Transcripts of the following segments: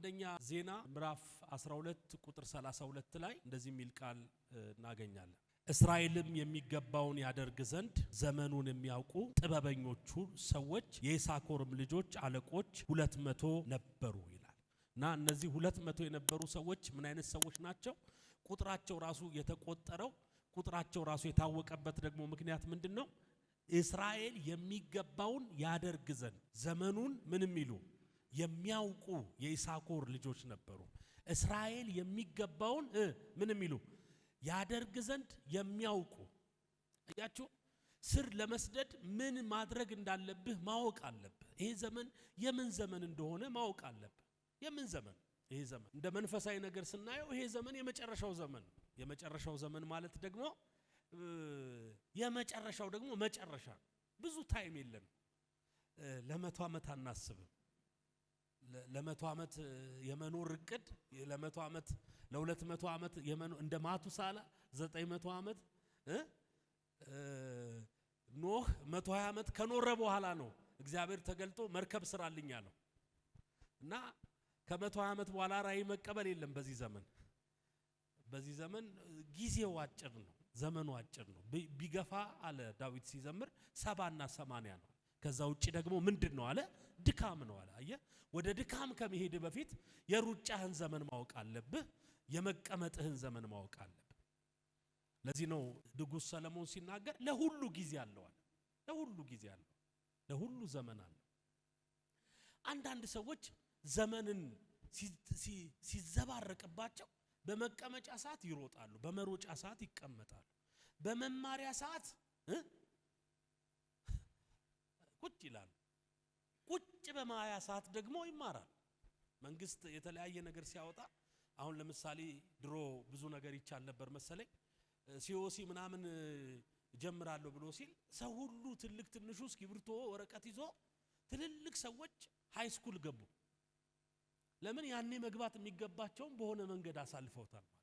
አንደኛ ዜና ምዕራፍ 12 ቁጥር 32 ላይ እንደዚህ የሚል ቃል እናገኛለን። እስራኤልም የሚገባውን ያደርግ ዘንድ ዘመኑን የሚያውቁ ጥበበኞቹ ሰዎች የይሳኮርም ልጆች አለቆች 200 ነበሩ ይላል። እና እነዚህ 200 የነበሩ ሰዎች ምን አይነት ሰዎች ናቸው? ቁጥራቸው ራሱ የተቆጠረው ቁጥራቸው ራሱ የታወቀበት ደግሞ ምክንያት ምንድነው? እስራኤል የሚገባውን ያደርግ ዘንድ ዘመኑን ምን የሚሉ የሚያውቁ የይሳኮር ልጆች ነበሩ። እስራኤል የሚገባውን ምን የሚሉ ያደርግ ዘንድ የሚያውቁ። አያችሁ፣ ስር ለመስደድ ምን ማድረግ እንዳለብህ ማወቅ አለብህ። ይሄ ዘመን የምን ዘመን እንደሆነ ማወቅ አለብህ። የምን ዘመን? ይሄ ዘመን እንደ መንፈሳዊ ነገር ስናየው ይሄ ዘመን የመጨረሻው ዘመን። የመጨረሻው ዘመን ማለት ደግሞ የመጨረሻው ደግሞ መጨረሻ። ብዙ ታይም የለም። ለመቶ ዓመት አናስብም። ለመቶ ዓመት የመኖር እቅድ ለመቶ ዓመት ለ200 ዓመት የመኖር እንደ ማቱሳላ 900 ዓመት ኖህ 120 ዓመት ከኖረ በኋላ ነው እግዚአብሔር ተገልጦ መርከብ ስራልኝ አለው። እና ከ120 ዓመት በኋላ ራእይ መቀበል የለም በዚህ ዘመን። በዚህ ዘመን ጊዜው አጭር ነው፣ ዘመኑ አጭር ነው። ቢገፋ አለ ዳዊት ሲዘምር 70 እና 80 ነው። ከዛ ውጪ ደግሞ ምንድነው አለ? ድካም ነው አለ። አየ፣ ወደ ድካም ከመሄድ በፊት የሩጫህን ዘመን ማወቅ አለብህ። የመቀመጥህን ዘመን ማወቅ አለብህ። ለዚህ ነው ንጉሥ ሰለሞን ሲናገር ለሁሉ ጊዜ አለው አለ። ለሁሉ ጊዜ አለው፣ ለሁሉ ዘመን አለው። አንዳንድ ሰዎች ዘመንን ሲዘባረቅባቸው በመቀመጫ ሰዓት ይሮጣሉ፣ በመሮጫ ሰዓት ይቀመጣሉ፣ በመማሪያ ሰዓት ቁጭ ይላል፣ ቁጭ በማያ ሰዓት ደግሞ ይማራል። መንግስት የተለያየ ነገር ሲያወጣ አሁን ለምሳሌ ድሮ ብዙ ነገር ይቻል ነበር መሰለኝ። ሲኦሲ ምናምን ጀምራለሁ ብሎ ሲል ሰው ሁሉ ትልቅ ትንሹ እስክሪብቶ ወረቀት ይዞ ትልልቅ ሰዎች ሃይ ስኩል ገቡ። ለምን? ያኔ መግባት የሚገባቸው በሆነ መንገድ አሳልፈውታል ማለት።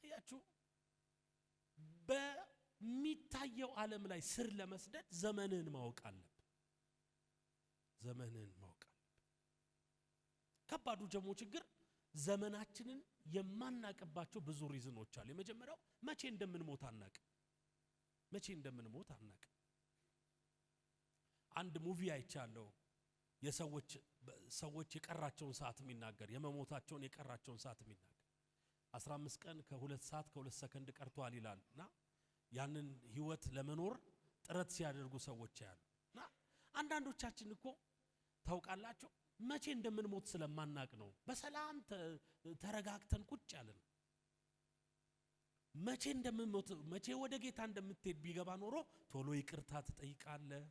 አያችሁ፣ በሚታየው ዓለም ላይ ስር ለመስደድ ዘመንህን ማወቅ አለብህ። ዘመንህን ማወቅ አለብህ። ከባዱ ደግሞ ችግር ዘመናችንን የማናቀባቸው ብዙ ሪዝኖች አሉ። የመጀመሪያው መቼ እንደምንሞት አናቅም። መቼ እንደምንሞት አናቅም። አንድ ሙቪ አይቻለሁ። ሰዎች የቀራቸውን ሰዓት የሚናገር የመሞታቸውን የቀራቸውን ሰዓት የሚናገር 15 ቀን ከ2 ሰዓት ከ2 ሰከንድ ቀርቷል ይላልና ያንን ህይወት ለመኖር ጥረት ሲያደርጉ ሰዎች ያሉ እና አንዳንዶቻችን እኮ ታውቃላችሁ መቼ እንደምንሞት ስለማናቅ ነው በሰላም ተረጋግተን ቁጭ ያለን። መቼ እንደምንሞት መቼ ወደ ጌታ እንደምትሄድ ቢገባ ኖሮ ቶሎ ይቅርታ ትጠይቃለህ፣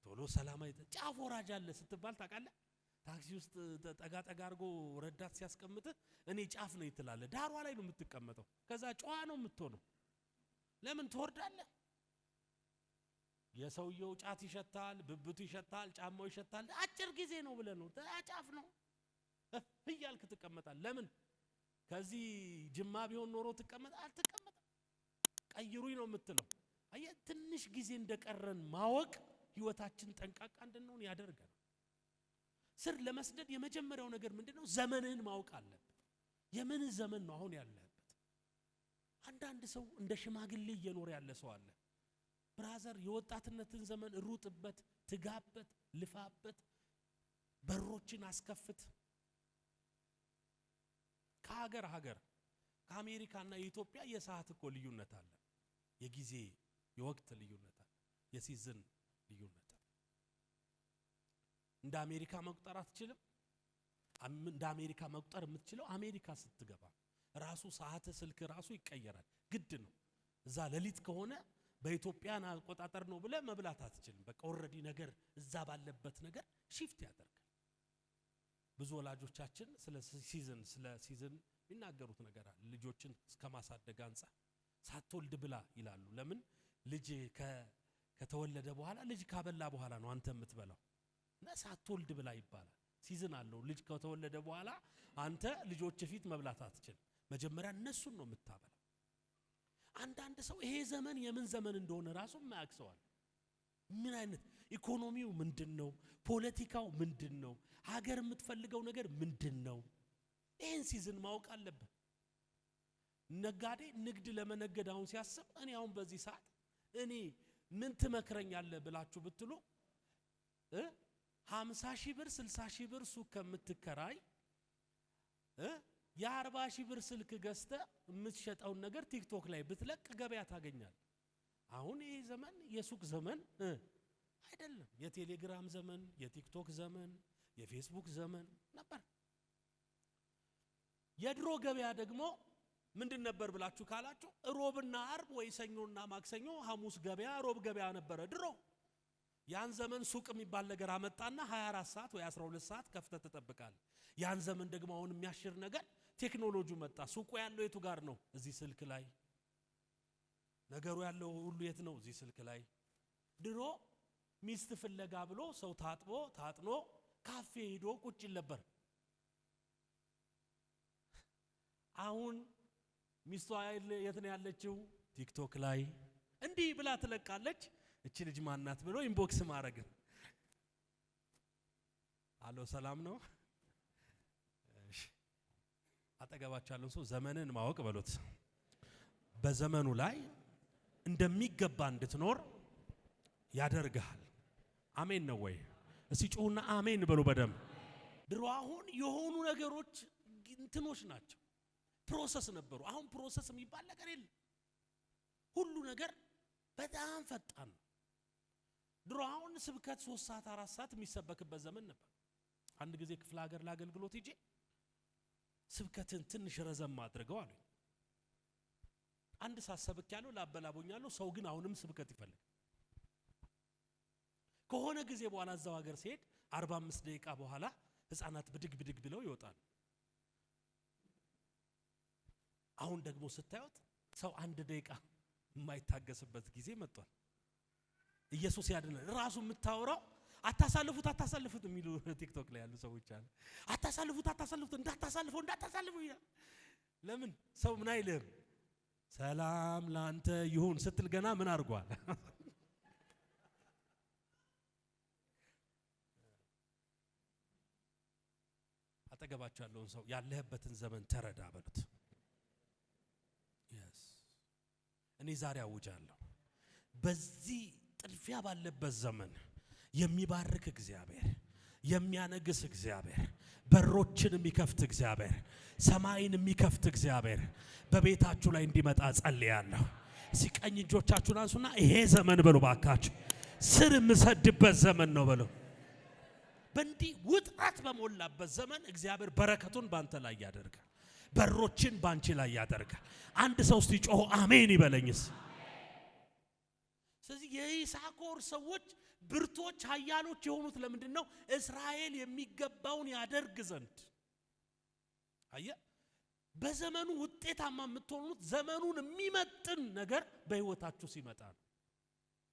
ቶሎ ሰላማዊ ጫፍ ወራጅ አለ ስትባል ታውቃለህ። ታክሲ ውስጥ ጠጋ አድርጎ ረዳት ሲያስቀምጥ እኔ ጫፍ ነው ይትላል። ዳሯ ላይ ነው የምትቀመጠው። ከዛ ጨዋ ነው የምትሆነው። ለምን ትወርዳለህ? የሰውየው ጫት ይሸታል፣ ብብቱ ይሸታል፣ ጫማው ይሸታል። አጭር ጊዜ ነው ብለህ ነው ጫፍ ነው እያልክ ትቀመጣለህ። ለምን? ከዚህ ጅማ ቢሆን ኖሮ አትቀመጥም። ቀይሩኝ ነው የምትለው። አየህ፣ ትንሽ ጊዜ እንደቀረን ማወቅ ህይወታችን ጠንቃቃ እንድንሆን ያደርጋል። ስር ለመስደድ የመጀመሪያው ነገር ምንድነው? ዘመንህን ማወቅ አለብህ። የምን ዘመን ነው አሁን ያለህበት? አንዳንድ ሰው እንደ ሽማግሌ እየኖረ ያለ ሰው አለ። ብራዘር፣ የወጣትነትን ዘመን ሩጥበት፣ ትጋበት፣ ልፋበት፣ በሮችን አስከፍት። ከሀገር ከአሜሪካና የኢትዮጵያ የሰዓት እኮ ልዩነት አለ። የጊዜ የወቅት ልዩነት አለ። የሲዝን ልዩነት አለ። እንደ አሜሪካ መቁጠር አትችልም። እንደ አሜሪካ መቁጠር የምትችለው አሜሪካ ስትገባ ራሱ ሰዓት ስልክ ራሱ ይቀየራል። ግድ ነው። እዛ ሌሊት ከሆነ በኢትዮጵያን አቆጣጠር ነው ብለ መብላት አትችልም። በቃ ኦሬዲ ነገር እዛ ባለበት ነገር ሺፍት ያደርጋል። ብዙ ወላጆቻችን ስለ ሲዝን የሚናገሩት ነገር አለ። ልጆችን እስከማሳደግ አንፃር ሳትወልድ ብላ ይላሉ። ለምን? ልጅ ከተወለደ በኋላ ልጅ ካበላ በኋላ ነው አንተ የምትበላው። እና ሳትወልድ ብላ ይባላል። ሲዝን አለው። ልጅ ከተወለደ በኋላ አንተ ልጆች ፊት መብላት አትችልም። መጀመሪያ እነሱን ነው የምታበላው። አንዳንድ ሰው ይሄ ዘመን የምን ዘመን እንደሆነ ራሱ የማያውቅ ሰው አለ። ምን አይነት ኢኮኖሚው ምንድነው? ፖለቲካው ምንድነው? ሀገር የምትፈልገው ነገር ምንድነው? ይሄን ሲዝን ማወቅ አለበት። ነጋዴ ንግድ ለመነገድ አሁን ሲያስብ እኔ አሁን በዚህ ሰዓት እኔ ምን ትመክረኛለህ ብላችሁ ብትሉ 50,000 ብር 60,000 ብር ሱቅ ከምትከራይ የ40,000 ብር ስልክ ገዝተ የምትሸጠው ነገር ቲክቶክ ላይ ብትለቅ ገበያ ታገኛል። አሁን ይሄ ዘመን የሱቅ ዘመን አይደለም። የቴሌግራም ዘመን፣ የቲክቶክ ዘመን፣ የፌስቡክ ዘመን ነበር። የድሮ ገበያ ደግሞ ምንድን ነበር ብላችሁ ካላችሁ ሮብና አርብ ወይ ሰኞና ማክሰኞ ሐሙስ ገበያ ሮብ ገበያ ነበረ ድሮ። ያን ዘመን ሱቅ የሚባል ነገር አመጣና 24 ሰዓት ወይ 12 ሰዓት ከፍተህ ትጠብቃለህ። ያን ዘመን ደግሞ አሁን የሚያሽር ነገር ቴክኖሎጂ መጣ። ሱቁ ያለው የቱ ጋር ነው? እዚህ ስልክ ላይ። ነገሩ ያለው ሁሉ የት ነው? እዚህ ስልክ ላይ። ድሮ ሚስት ፍለጋ ብሎ ሰው ታጥኖ ካፌ ሄዶ ቁጭ ይል ነበር። አሁን ሚስቷ የት ነው ያለችው? ቲክቶክ ላይ እንዲህ ብላ ትለቃለች። እቺ ልጅ ማናት ብሎ ኢንቦክስ ማድረግ። አሎ ሰላም ነው? እሺ አጠገባችሁ ያለው ሰው ዘመንን ማወቅ በሉት። በዘመኑ ላይ እንደሚገባ እንድትኖር ያደርጋል። አሜን ነው ወይ? እስቲ ጮሁና አሜን በሉ በደም። ድሮ አሁን የሆኑ ነገሮች እንትኖች ናቸው፣ ፕሮሰስ ነበሩ። አሁን ፕሮሰስ የሚባል ነገር የለም። ሁሉ ነገር በጣም ፈጣን ነው። ድሮ አሁን ስብከት 3 ሰዓት 4 ሰዓት የሚሰበክበት ዘመን ነበር። አንድ ጊዜ ክፍለ ሀገር ለአገልግሎት ሄጄ ስብከትን ትንሽ ረዘም አድርገው አሉ። አንድ ሰዓት ሰብክ ያለው ላበላቦኛለሁ። ሰው ግን አሁንም ስብከት ይፈልጋል። ከሆነ ጊዜ በኋላ እዛው ሀገር ሲሄድ 45 ደቂቃ በኋላ ህፃናት ብድግ ብለው ይወጣሉ። አሁን ደግሞ ስታዩት ሰው 1 ደቂቃ የማይታገስበት ጊዜ መጥቷል። ኢየሱስ ያድነን። ራሱ የምታወራው አታሳልፉት የሚሉ ቲክቶክ ላይ ያሉ ሰዎች አሉ። አታሳልፉት እንዳታሳልፉ ይላል። ለምን ሰው ምን አይልም? ሰላም ላንተ ይሁን ስትል ገና ምን አድርጓል? አጠገባችሁ ያለውን ሰው ያለህበትን ዘመን ተረዳ በሉት። እኔ ዛሬ አውጃለሁ፣ በዚህ ጥድፊያ ባለበት ዘመን የሚባርክ እግዚአብሔር፣ የሚያነግስ እግዚአብሔር፣ በሮችን የሚከፍት እግዚአብሔር፣ ሰማይን የሚከፍት እግዚአብሔር በቤታችሁ ላይ እንዲመጣ ጸልያለሁ። ሲቀኝ እጆቻችሁን አንሱና ይሄ ዘመን በሉ ባካችሁ ስር የምሰድበት ዘመን ነው በሉ። በእንዲህ ውጥረት በሞላበት ዘመን እግዚአብሔር በረከቱን ባንተ ላይ ያደርጋል፣ በሮችን ባንቺ ላይ ያደርጋል። አንድ ሰው እስቲ ጮሁ አሜን ይበለኝስ። ስለዚህ የይሳኮር ሰዎች ብርቶች ኃያሎች የሆኑት ለምንድን ነው? እስራኤል የሚገባውን ያደርግ ዘንድ። አየ በዘመኑ ውጤታማ የምትሆኑት ዘመኑን የሚመጥን ነገር በህይወታችሁ ሲመጣ ነው።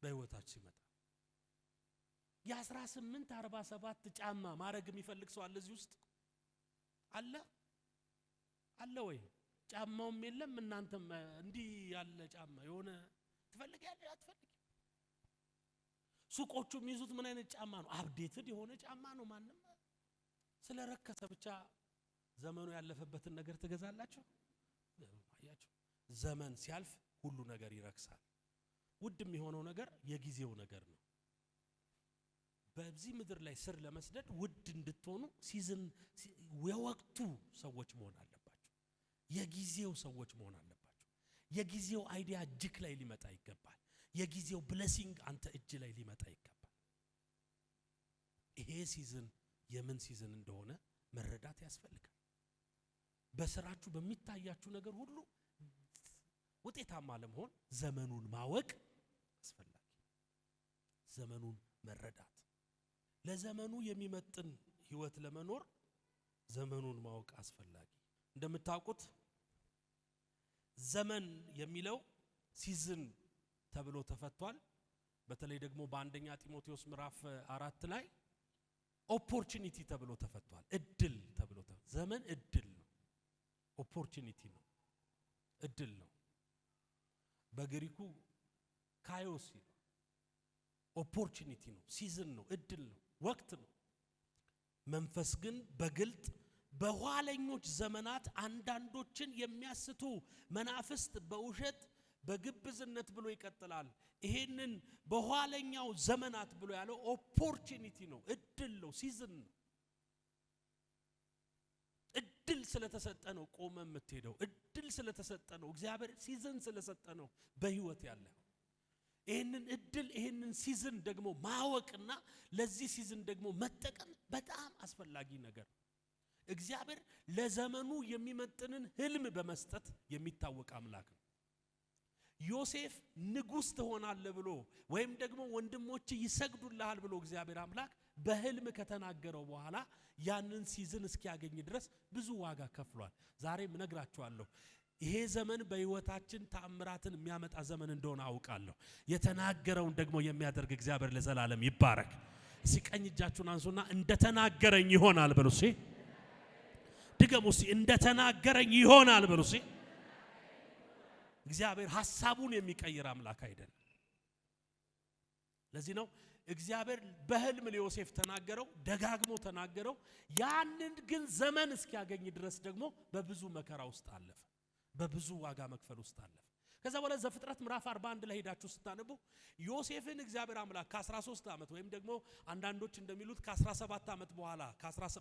በህይወታችሁ ሲመጣ የ1847 ጫማ ማረግ የሚፈልግ ሰው አለ እዚህ ውስጥ አለ ወይ? ጫማውም የለም እናንተም እንዲህ ያለ ጫማ የሆነ ትፈልጋለህ አትፈልጊ? ሱቆቹ የሚይዙት ምን አይነት ጫማ ነው? አፕዴትድ የሆነ ጫማ ነው። ማንም ስለረከሰ ብቻ ዘመኑ ያለፈበትን ነገር ትገዛላችሁ? አያችሁ፣ ዘመን ሲያልፍ ሁሉ ነገር ይረክሳል። ውድ የሚሆነው ነገር የጊዜው ነገር ነው። በዚህ ምድር ላይ ስር ለመስደድ ውድ እንድትሆኑ ሲዝን የወቅቱ ሰዎች መሆን አለባችሁ። የጊዜው ሰዎች መሆን አለባችሁ። የጊዜው አይዲያ እጅክ ላይ ሊመጣ ይገባል። የጊዜው ብሌሲንግ አንተ እጅ ላይ ሊመጣ ይገባል። ይሄ ሲዝን የምን ሲዝን እንደሆነ መረዳት ያስፈልጋል። በስራችሁ በሚታያችሁ ነገር ሁሉ ውጤታማ ለመሆን ዘመኑን ማወቅ አስፈላጊ። ዘመኑን መረዳት፣ ለዘመኑ የሚመጥን ህይወት ለመኖር ዘመኑን ማወቅ አስፈላጊ። እንደምታውቁት ዘመን የሚለው ሲዝን ተብሎ ተፈቷል። በተለይ ደግሞ በአንደኛ ጢሞቴዎስ ምዕራፍ 4 ላይ ኦፖርቹኒቲ ተብሎ ተፈቷል። እድል ተብሎ ዘመን እድል ነው፣ ኦፖርቹኒቲ ነው፣ እድል ነው። በግሪኩ ካዮስ ኦፖርቹኒቲ ነው፣ ሲዝን ነው፣ እድል ነው፣ ወቅት ነው። መንፈስ ግን በግልጥ በኋለኞች ዘመናት አንዳንዶችን የሚያስቱ መናፍስት በውሸት በግብዝነት ብሎ ይቀጥላል። ይሄንን በኋለኛው ዘመናት ብሎ ያለው ኦፖርቹኒቲ ነው፣ እድል ነው፣ ሲዝን ነው። እድል ስለተሰጠ ነው ቆመ የምትሄደው። እድል ስለተሰጠ ነው፣ እግዚአብሔር ሲዝን ስለሰጠ ነው በህይወት ያለው። ይሄንን እድል ይሄንን ሲዝን ደግሞ ማወቅና ለዚህ ሲዝን ደግሞ መጠቀም በጣም አስፈላጊ ነገር። እግዚአብሔር ለዘመኑ የሚመጥንን ህልም በመስጠት የሚታወቅ አምላክ ነው። ዮሴፍ ንጉስ ትሆናለህ ብሎ ወይም ደግሞ ወንድሞች ይሰግዱልሃል ብሎ እግዚአብሔር አምላክ በህልም ከተናገረው በኋላ ያንን ሲዝን እስኪያገኝ ድረስ ብዙ ዋጋ ከፍሏል። ዛሬም እነግራችኋለሁ ይሄ ዘመን በህይወታችን ተአምራትን የሚያመጣ ዘመን እንደሆነ አውቃለሁ። የተናገረውን ደግሞ የሚያደርግ እግዚአብሔር ለዘላለም ይባረክ። ሲቀኝ እጃችሁን አንሱና እንደተናገረኝ ይሆናል በሉ። እሺ ድገሙ። እሺ እንደተናገረኝ ይሆናል በሉ። እሺ እግዚአብሔር ሐሳቡን የሚቀይር አምላክ አይደለም። ለዚህ ነው እግዚአብሔር በህልም ለዮሴፍ ተናገረው፣ ደጋግሞ ተናገረው። ያንን ግን ዘመን እስኪያገኝ ድረስ ደግሞ በብዙ መከራ ውስጥ አለፈ፣ በብዙ ዋጋ መክፈል ውስጥ አለፈ። ከዛ በኋላ ዘፍጥረት ምዕራፍ 41 ላይ ሄዳችሁ ስታነቡ ዮሴፍን እግዚአብሔር አምላክ ከ13 ዓመት ወይም ደግሞ አንዳንዶች እንደሚሉት ከ17 ዓመት በኋላ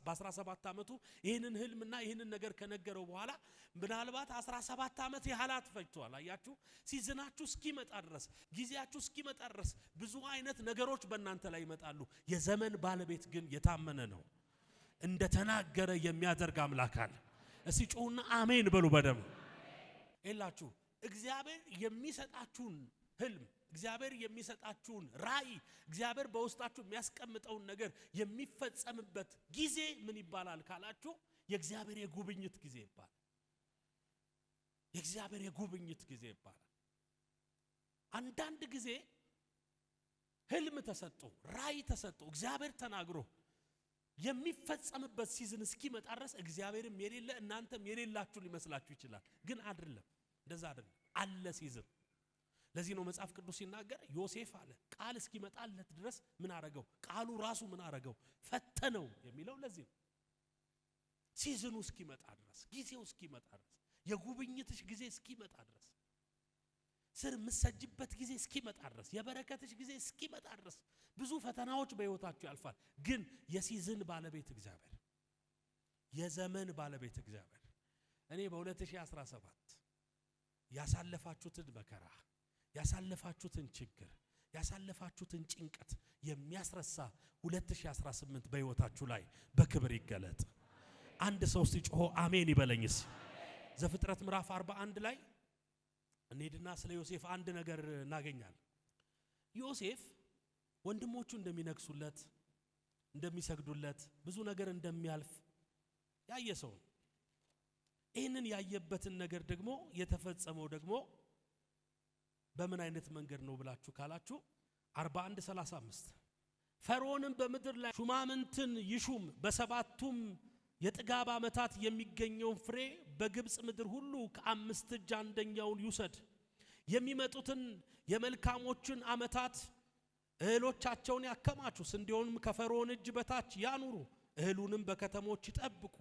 በ17 ዓመቱ ይህንን ህልምና ይህንን ነገር ከነገረው በኋላ ምናልባት 17 ዓመት ያህላት ፈጅቷል። አያችሁ ሲዝናችሁ እስኪመጣ ድረስ ጊዜያችሁ እስኪመጣ ድረስ ብዙ አይነት ነገሮች በእናንተ ላይ ይመጣሉ። የዘመን ባለቤት ግን የታመነ ነው። እንደተናገረ የሚያደርግ አምላክ አለ። እስቲ ጮሁና አሜን በሉ በደም ኤላችሁ። እግዚአብሔር የሚሰጣችሁን ህልም፣ እግዚአብሔር የሚሰጣችሁን ራእይ፣ እግዚአብሔር በውስጣችሁ የሚያስቀምጠውን ነገር የሚፈጸምበት ጊዜ ምን ይባላል ካላችሁ የእግዚአብሔር የጉብኝት ጊዜ ይባላል። የእግዚአብሔር የጉብኝት ጊዜ ይባላል። አንዳንድ ጊዜ ህልም ተሰጥቶ ራእይ ተሰጥቶ እግዚአብሔር ተናግሮ የሚፈጸምበት ሲዝን እስኪመጣ ድረስ እግዚአብሔርም የሌለ እናንተም የሌላችሁ ሊመስላችሁ ይችላል። ግን አይደለም፣ እንደዛ አይደለም። አለ ሲዝን። ለዚህ ነው መጽሐፍ ቅዱስ ሲናገር ዮሴፍ አለ ቃል እስኪመጣለት ድረስ ምን አረገው? ቃሉ ራሱ ምን አረገው? ፈተነው የሚለው ለዚህ ነው። ሲዝኑ እስኪመጣ ድረስ፣ ጊዜው እስኪመጣ ድረስ፣ የጉብኝትሽ ጊዜ እስኪመጣ ድረስ፣ ስር የምትሰጅበት ጊዜ እስኪመጣ ድረስ፣ የበረከትሽ ጊዜ እስኪመጣ ድረስ ብዙ ፈተናዎች በህይወታችሁ ያልፋል። ግን የሲዝን ባለቤት እግዚአብሔር፣ የዘመን ባለቤት እግዚአብሔር እኔ በ2017 ያሳለፋችሁትን መከራ፣ ያሳለፋችሁትን ችግር፣ ያሳለፋችሁትን ጭንቀት የሚያስረሳ 2018 በህይወታችሁ ላይ በክብር ይገለጥ። አንድ ሰው ሲጮህ አሜን ይበለኝስ። ዘፍጥረት ምዕራፍ 41 ላይ እንሄድና ስለ ዮሴፍ አንድ ነገር እናገኛለን። ዮሴፍ ወንድሞቹ እንደሚነግሱለት፣ እንደሚሰግዱለት፣ ብዙ ነገር እንደሚያልፍ ያየ ሰው ነው። ይህንን ያየበትን ነገር ደግሞ የተፈጸመው ደግሞ በምን አይነት መንገድ ነው ብላችሁ ካላችሁ 41:35 ፈርዖንም በምድር ላይ ሹማምንትን ይሹም፣ በሰባቱም የጥጋብ ዓመታት የሚገኘውን ፍሬ በግብጽ ምድር ሁሉ ከ5 እጅ አንደኛውን ይውሰድ። የሚመጡትን የመልካሞችን ዓመታት እህሎቻቸውን ያከማቹ፣ ስንዴውንም ከፈርዖን እጅ በታች ያኑሩ፣ እህሉንም በከተሞች ይጠብቁ።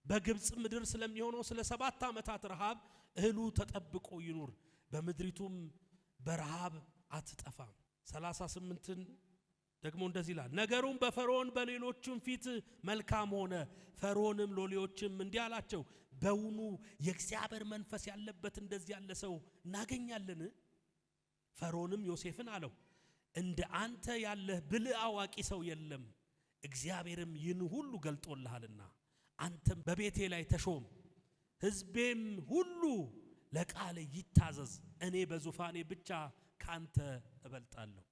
በግብጽ ምድር ስለሚሆነው ስለ 7 ዓመታት ረሃብ እህሉ ተጠብቆ ይኑር፣ በምድሪቱም በረሃብ አትጠፋም። 38ን ደግሞ እንደዚህ ይላል፣ ነገሩም በፈርዖን በሌሎችም ፊት መልካም ሆነ። ፈርዖንም ሎሌዎችም እንዲህ አላቸው፣ በውኑ የእግዚአብሔር መንፈስ ያለበት እንደዚህ ያለ ሰው እናገኛለን? ፈርዖንም ዮሴፍን አለው፣ እንደ አንተ ያለ ብልህ አዋቂ ሰው የለም፣ እግዚአብሔርም ይህን ሁሉ ገልጦልሃልና አንተም በቤቴ ላይ ተሾም፣ ሕዝቤም ሁሉ ለቃል ይታዘዝ፣ እኔ በዙፋኔ ብቻ ካንተ እበልጣለሁ።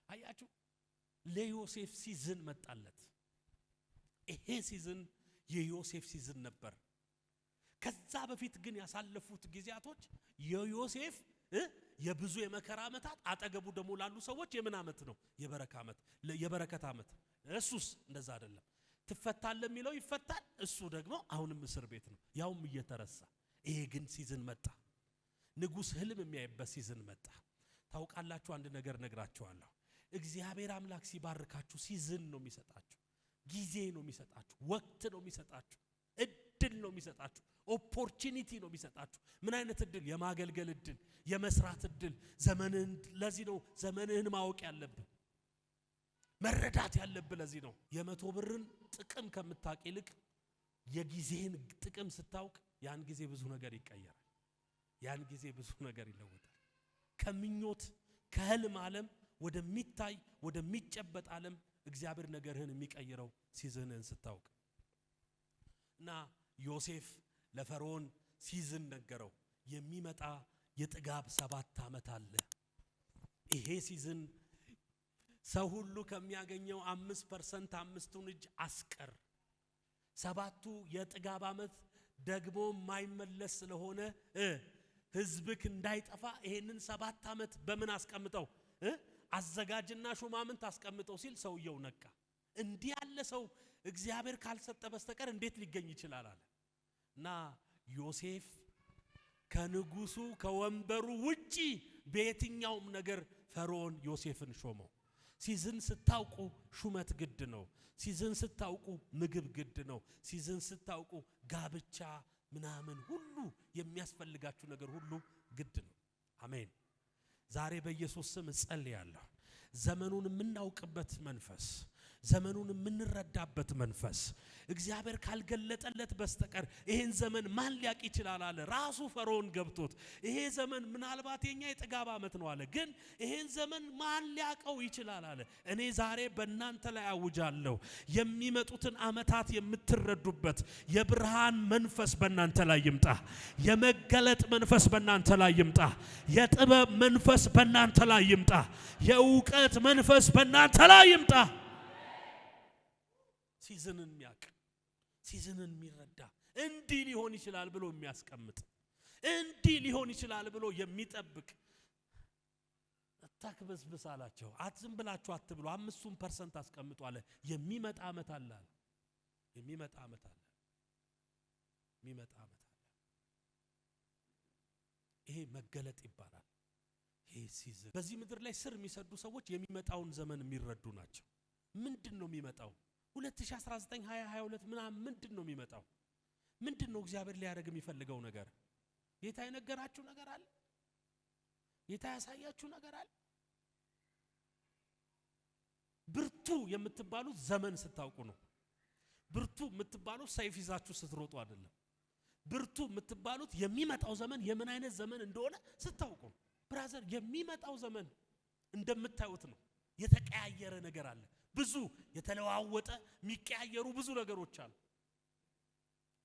አያችሁ ለዮሴፍ ሲዝን መጣለት። ይሄ ሲዝን የዮሴፍ ሲዝን ነበር። ከዛ በፊት ግን ያሳለፉት ጊዜያቶች የዮሴፍ የብዙ የመከራ ዓመታት፣ አጠገቡ ደግሞ ላሉ ሰዎች የምን ዓመት ነው? የበረከት ዓመት። እሱስ እንደዛ አይደለም። ትፈታለህ የሚለው ይፈታል፣ እሱ ደግሞ አሁንም እስር ቤት ነው፣ ያውም እየተረሳ። ይሄ ግን ሲዝን መጣ። ንጉስ ህልም የሚያይበት ሲዝን መጣ። ታውቃላችሁ አንድ ነገር ነግራችኋለሁ። እግዚአብሔር አምላክ ሲባርካችሁ ሲዝን ነው የሚሰጣችሁ፣ ጊዜ ነው የሚሰጣችሁ፣ ወቅት ነው የሚሰጣችሁ፣ እድል ነው የሚሰጣችሁ፣ ኦፖርቹኒቲ ነው የሚሰጣችሁ። ምን አይነት እድል? የማገልገል እድል፣ የመስራት እድል። ዘመንህን ለዚህ ነው ዘመንህን ማወቅ ያለብህ፣ መረዳት ያለብህ ለዚህ ነው። የ100 ብርን ጥቅም ከምታውቅ ይልቅ የጊዜህን ጥቅም ስታውቅ ያን ጊዜ ብዙ ነገር ይቀየራል። ያን ጊዜ ብዙ ነገር ይለወጣል። ከምኞት ከህልም ዓለም ወደሚታይ ወደሚጨበጥ ዓለም እግዚአብሔር ነገርህን የሚቀይረው ሲዝንህን ስታውቅ እና ዮሴፍ ለፈርዖን ሲዝን ነገረው። የሚመጣ የጥጋብ 7 ዓመት አለ። ይሄ ሲዝን ሰው ሁሉ ከሚያገኘው 5% 5ቱን እጅ አስቀር። 7ቱ የጥጋብ ዓመት ደግሞ ማይመለስ ስለሆነ ህዝብክ እንዳይጠፋ ይሄንን 7 ዓመት በምን አስቀምጠው አዘጋጅና ሹማምንት አስቀምጠው ሲል ሰውየው ነቃ። እንዲህ ያለ ሰው እግዚአብሔር ካልሰጠ በስተቀር እንዴት ሊገኝ ይችላል አለ እና ዮሴፍ ከንጉሱ ከወንበሩ ውጪ በየትኛውም ነገር ፈርዖን ዮሴፍን ሾመው። ሲዝን ስታውቁ ሹመት ግድ ነው። ሲዝን ስታውቁ ምግብ ግድ ነው። ሲዝን ስታውቁ ጋብቻ ምናምን ሁሉ የሚያስፈልጋችሁ ነገር ሁሉ ግድ ነው። አሜን። ዛሬ በኢየሱስ ስም እጸልያለሁ። ዘመኑን የምናውቅበት መንፈስ፣ ዘመኑን የምንረዳበት መንፈስ እግዚአብሔር ካልገለጠለት በስተቀር ይሄን ዘመን ማን ሊያቅ ይችላል አለ ራሱ ፈርዖን ገብቶት። ይሄ ዘመን ምናልባት የኛ የጥጋብ ዓመት ነው አለ፣ ግን ይሄን ዘመን ማን ሊያቀው ይችላል አለ። እኔ ዛሬ በእናንተ ላይ አውጃለሁ፣ የሚመጡትን ዓመታት የምትረዱበት የብርሃን መንፈስ በእናንተ ላይ ይምጣ። የመገለጥ መንፈስ በእናንተ ላይ ይምጣ። የጥበብ መንፈስ በእናንተ ላይ ይምጣ። የእውቀት መንፈስ በእናንተ ላይ ይምጣ። ሲዝንን የሚያውቅ ሲዝንን የሚረዳ እንዲህ ሊሆን ይችላል ብሎ የሚያስቀምጥ እንዲህ ሊሆን ይችላል ብሎ የሚጠብቅ አታክበስብስ አላቸው። ዝም ብላችሁ አትብሉ፣ 5% አስቀምጡ አለ። የሚመጣ ዓመት አለ። የሚመጣ ዓመት አለ። የሚመጣ ዓመት አለ። ይሄ መገለጥ ይባላል። ይሄ ሲዝን በዚህ ምድር ላይ ስር የሚሰዱ ሰዎች የሚመጣውን ዘመን የሚረዱ ናቸው። ምንድነው የሚመጣው? 2019 2022 ምናምን ምንድነው የሚመጣው? ምንድነው እግዚአብሔር ሊያደርግ የሚፈልገው ነገር? ጌታ የነገራችሁ ነገር አለ? ጌታ ያሳያችሁ ነገር አለ? ብርቱ የምትባሉት ዘመን ስታውቁ ነው። ብርቱ የምትባሉት ሰይፍ ይዛችሁ ስትሮጡ አይደለም። ብርቱ የምትባሉት የሚመጣው ዘመን የምን አይነት ዘመን እንደሆነ ስታውቁ ነው። ብራዘር የሚመጣው ዘመን እንደምታዩት ነው። የተቀያየረ ነገር አለ። ብዙ የተለዋወጠ የሚቀያየሩ ብዙ ነገሮች አሉ።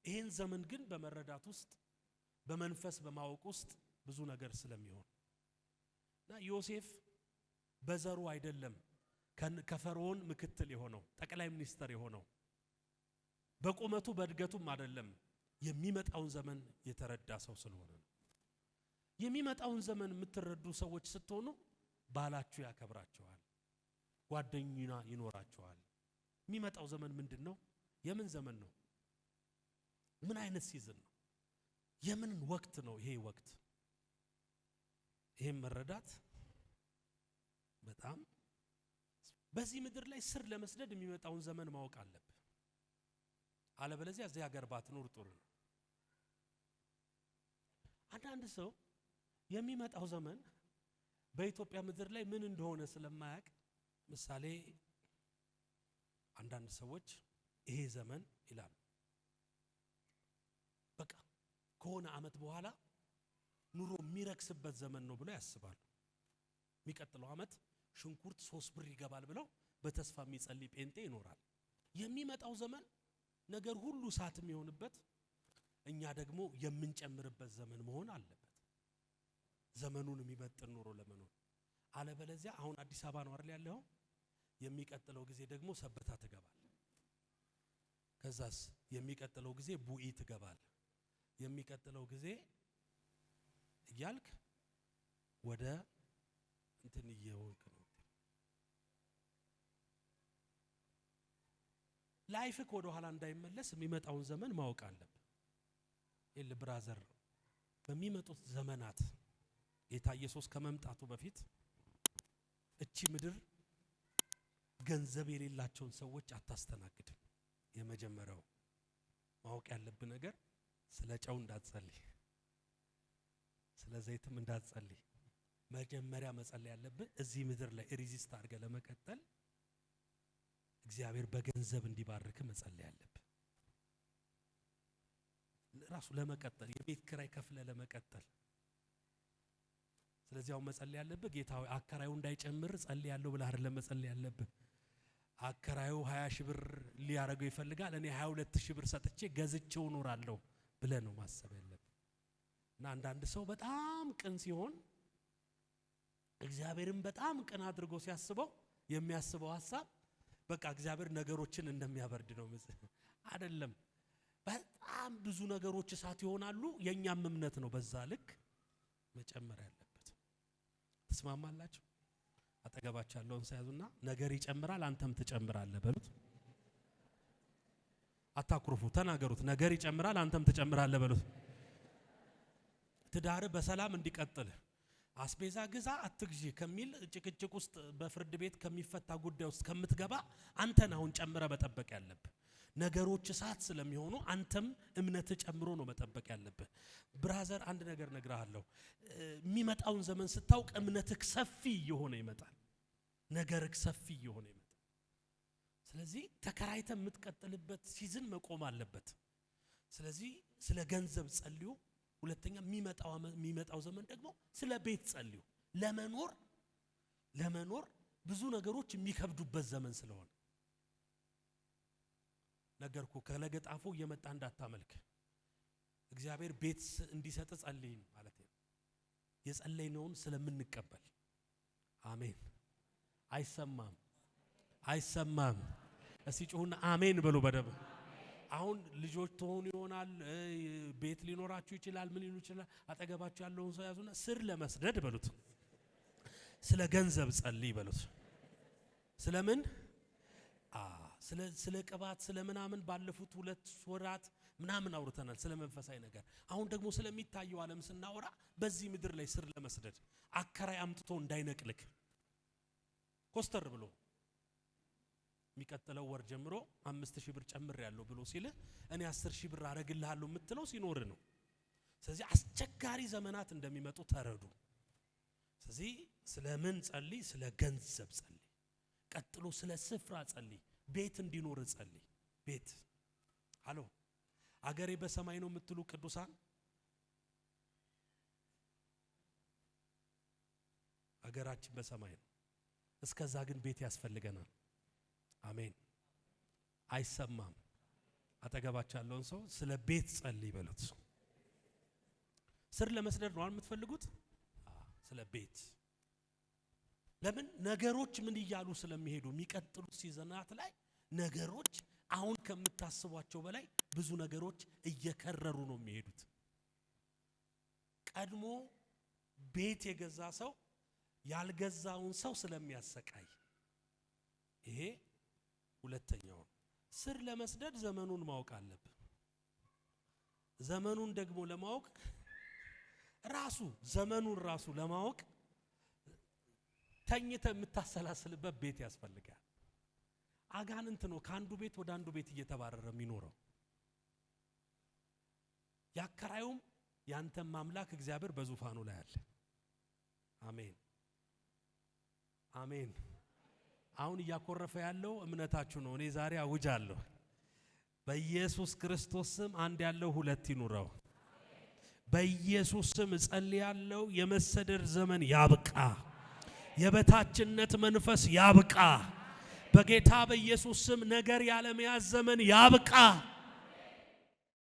ይሄን ዘመን ግን በመረዳት ውስጥ በመንፈስ በማወቅ ውስጥ ብዙ ነገር ስለሚሆን እና ዮሴፍ በዘሩ አይደለም ከፈርዖን ምክትል የሆነው ጠቅላይ ሚኒስትር የሆነው በቁመቱ በእድገቱም አይደለም፣ የሚመጣውን ዘመን የተረዳ ሰው ስለሆነ ነው። የሚመጣውን ዘመን የምትረዱ ሰዎች ስትሆኑ ባላችሁ ያከብራችኋል፣ ጓደኛ ይኖራችኋል። የሚመጣው ዘመን ምንድነው? የምን ዘመን ነው? ምን አይነት ሲዝን ነው? የምን ወቅት ነው? ይሄ ወቅት ይሄን መረዳት በጣም በዚህ ምድር ላይ ስር ለመስደድ የሚመጣውን ዘመን ማወቅ አለብህ። አለበለዚያ እዚህ ሀገር ባትኖር ጥሩ ነው። አንዳንድ ሰው የሚመጣው ዘመን በኢትዮጵያ ምድር ላይ ምን እንደሆነ ስለማያውቅ ምሳሌ አንዳንድ ሰዎች ይሄ ዘመን ይላሉ በቃ ከሆነ ዓመት በኋላ ኑሮ የሚረክስበት ዘመን ነው ብለው ያስባሉ። የሚቀጥለው ዓመት ሽንኩርት 3 ብር ይገባል ብለው በተስፋ የሚጸልይ ጴንጤ ይኖራል። የሚመጣው ዘመን ነገር ሁሉ ሳት የሚሆንበት እኛ ደግሞ የምንጨምርበት ዘመን መሆን አለበት። ዘመኑን የሚመጥን ኑሮ ለመኖር አለበለዚያ አሁን አዲስ አበባ ነው አይደል ያለው፣ የሚቀጥለው ጊዜ ደግሞ ሰበታ ትገባል። ከዛስ የሚቀጥለው ጊዜ ቡኢ ትገባል። የሚቀጥለው ጊዜ እያልክ ወደ እንትን እየወንክ ነው። ላይፍክ ወደ ኋላ እንዳይመለስ የሚመጣውን ዘመን ማወቅ አለብህ። ብራዘር በሚመጡት ዘመናት ጌታ ኢየሱስ ከመምጣቱ በፊት እቺ ምድር ገንዘብ የሌላቸውን ሰዎች አታስተናግድም። የመጀመሪያው ማወቅ ያለብን ነገር ስለ ጨው እንዳትጸልይ፣ ስለ ዘይትም እንዳትጸልይ። መጀመሪያ መጸለይ ያለብን እዚህ ምድር ላይ ሪዚስት አድርገ ለመቀጠል እግዚአብሔር በገንዘብ እንዲባርክ መጸለይ ያለብን። ራሱ ለመቀጠል የቤት ኪራይ ከፍለ ለመቀጠል። ስለዚህ አሁን መጸለይ ያለብን ጌታ ሆይ አከራዩ እንዳይጨምር ጸልያለሁ ብለህ አይደለም መጸለይ ያለብን። አከራዩ 20 ሺህ ብር ሊያረገው ይፈልጋል፣ እኔ 22 ሺህ ብር ሰጥቼ ገዝቼው ኖራለሁ ብለህ ነው ማሰብ ያለብን። እና አንዳንድ ሰው በጣም ቅን ሲሆን እግዚአብሔርን በጣም ቅን አድርጎ ሲያስበው የሚያስበው ሐሳብ በቃ እግዚአብሔር ነገሮችን እንደሚያበርድ ነው። አይደለም። በጣም ብዙ ነገሮች እሳት ይሆናሉ። የኛም እምነት ነው በዛ ልክ መጨመር ያለበት። ተስማማላችሁ? አጠገባችሁ ያለውን ሳይዙና ነገር ይጨምራል አንተም ትጨምራለህ በሉት። አታኩርፉ፣ ተናገሩት። ነገር ይጨምራል አንተም ትጨምራለህ በሉት። ትዳር በሰላም እንዲቀጥል አስቤዛ ግዛ አትግዢ ከሚል ጭቅጭቅ ውስጥ በፍርድ ቤት ከሚፈታ ጉዳይ ውስጥ ከምትገባ አንተን አሁን ጨምረ መጠበቅ ያለብህ። ነገሮች እሳት ስለሚሆኑ አንተም እምነት ጨምሮ ነው መጠበቅ ያለብህ። ብራዘር አንድ ነገር ነግራለሁ። የሚመጣውን ዘመን ስታውቅ እምነትህ ሰፊ የሆነ ይመጣል። ነገርህ ሰፊ የሆነ ይመጣል። ስለዚህ ተከራይተ የምትቀጥልበት ሲዝን መቆም አለበት። ስለዚህ ስለ ገንዘብ ጸልዩ። ሁለተኛ የሚመጣው ዘመን ደግሞ ስለ ቤት ጸልዩ። ለመኖር ብዙ ነገሮች የሚከብዱበት ዘመን ስለሆነ ነገርኩ። ከለገጣፎ እየመጣ እንዳታመልክ እግዚአብሔር ቤት እንዲሰጥ ጸልይ ማለት ነው። የጸለይነውን ስለምንቀበል አሜን። አይሰማም። እስቲ ጩሁና አሜን በሉ በደብ። አሁን ልጆች ትሆኑ ይሆናል፣ ቤት ሊኖራችሁ ይችላል፣ ምን ይሉ ይችላል። አጠገባችሁ ያለውን ሰው ያዙና ስር ለመስደድ በሉት። ስለ ገንዘብ ጸልይ በሉት። ስለምን ስለ ቅባት ስለ ምናምን ባለፉት 2 ወራት ምናምን አውርተናል፣ ስለ መንፈሳዊ ነገር። አሁን ደግሞ ስለሚታየው ዓለም ስናወራ በዚህ ምድር ላይ ስር ለመስደድ አከራይ አምጥቶ እንዳይነቅልክ ኮስተር ብሎ የሚቀጥለው ወር ጀምሮ 5000 ብር ጨምሬያለሁ ብሎ ሲል እኔ 10000 ብር አረግልሃለሁ የምትለው ሲኖር ነው። ስለዚህ አስቸጋሪ ዘመናት እንደሚመጡ ተረዱ። ስለዚህ ስለምን ጸልይ? ስለ ገንዘብ ጸልይ። ቀጥሎ ስለ ስፍራ ጸልይ። ቤት እንዲኖር ጸልይ። ቤት አሎ አገሬ በሰማይ ነው የምትሉ ቅዱሳን አገራችን በሰማይ ነው። እስከዛ ግን ቤት ያስፈልገናል። አሜን። አይሰማም። አጠገባችሁ ያለውን ሰው ስለ ቤት ጸልይ በሉት። ስር ለመስደድ ነው የምትፈልጉት? ስለ ቤት። ለምን ነገሮች ምን ይያሉ ስለሚሄዱ የሚቀጥሉት ሲዘናት ላይ ነገሮች አሁን ከምታስቧቸው በላይ ብዙ ነገሮች እየከረሩ ነው የሚሄዱት። ቀድሞ ቤት የገዛ ሰው ያልገዛውን ሰው ስለሚያሰቃይ ይሄ ሁለተኛው። ስር ለመስደድ ዘመኑን ማወቅ አለብን። ዘመኑን ደግሞ ለማወቅ ዘመኑን ራሱ ለማወቅ ተኝተ የምታሰላስልበት ቤት ያስፈልጋል። አጋንንት ነው ከአንዱ ቤት ወደ አንዱ ቤት እየተባረረ የሚኖረው። ያከራዩም ያንተም ማምላክ እግዚአብሔር በዙፋኑ ላይ አለ። አሜን። አሁን እያኮረፈ ያለው እምነታችሁ ነው። እኔ ዛሬ አውጃለሁ በኢየሱስ ክርስቶስ ስም አንድ ያለው 2 ይኑረው። በኢየሱስ ስም ጸልያለሁ። የመሰደድ ዘመን ያብቃ። የበታችነት መንፈስ ያብቃ። በጌታ በኢየሱስ ስም ነገር ያለመያዝ ዘመን ያብቃ።